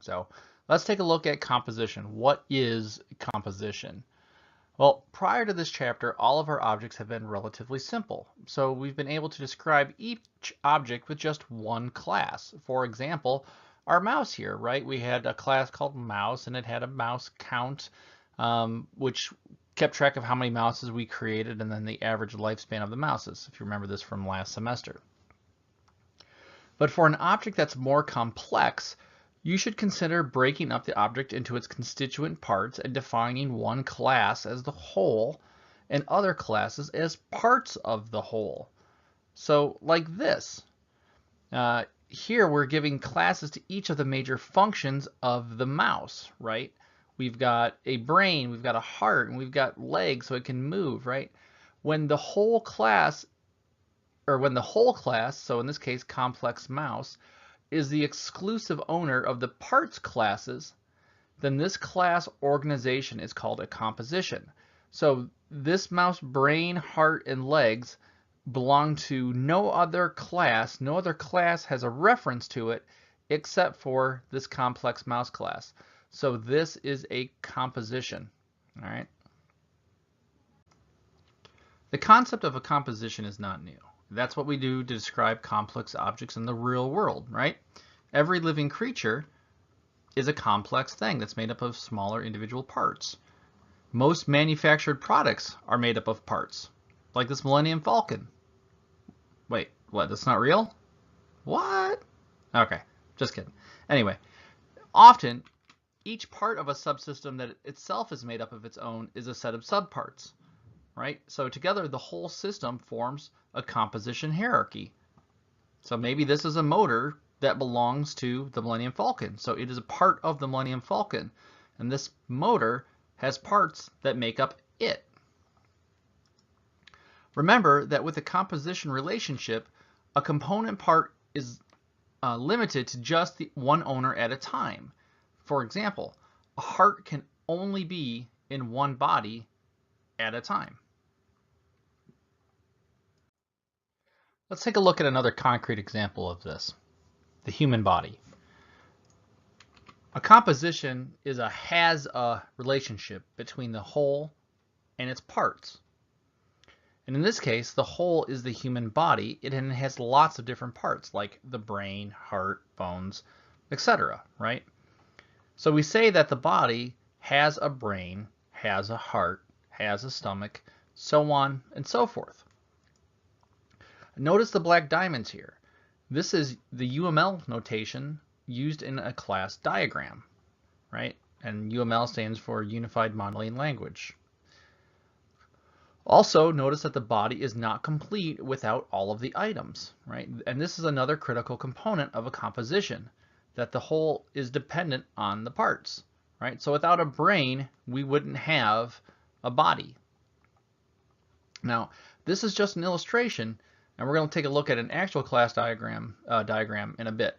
So let's take a look at composition. What is composition? Well, prior to this chapter, all of our objects have been relatively simple. So we've been able to describe each object with just one class. For example, our mouse here, right? We had a class called mouse, and it had a mouse count, which kept track of how many mouses we created and then the average lifespan of the mouses, if you remember this from last semester. But for an object that's more complex, you should consider breaking up the object into its constituent parts and defining one class as the whole and other classes as parts of the whole. So like this. Here we're giving classes to each of the major functions of the mouse, right? We've got a brain, we've got a heart, and we've got legs so it can move, right? When the whole class, so in this case complex mouse, is the exclusive owner of the parts classes, then this class organization is called a composition. So this mouse brain, heart, and legs belong to no other class. No other class has a reference to it except for this complex mouse class. So this is a composition. All right. The concept of a composition is not new. That's what we do to describe complex objects in the real world, right? Every living creature is a complex thing that's made up of smaller individual parts. Most manufactured products are made up of parts, like this Millennium Falcon. Wait, what? That's not real? What? Okay, just kidding. Anyway, often each part of a subsystem that itself is made up of its own is a set of subparts, right? So together the whole system forms a composition hierarchy. So maybe this is a motor that belongs to the Millennium Falcon. So it is a part of the Millennium Falcon. And this motor has parts that make up it. Remember that with a composition relationship, a component part is limited to just the one owner at a time. For example, a heart can only be in one body at a time. Let's take a look at another concrete example of this, the human body. A composition has a relationship between the whole and its parts. And in this case, the whole is the human body. It has lots of different parts like the brain, heart, bones, etc., right? So we say that the body has a brain, has a heart, has a stomach, so on and so forth. Notice the black diamonds here. This is the UML notation used in a class diagram, right? And UML stands for Unified Modeling Language. Also, notice that the body is not complete without all of the items, right? And this is another critical component of a composition, that the whole is dependent on the parts, right? So without a brain, we wouldn't have a body. Now, this is just an illustration, and we're going to take a look at an actual class diagram in a bit.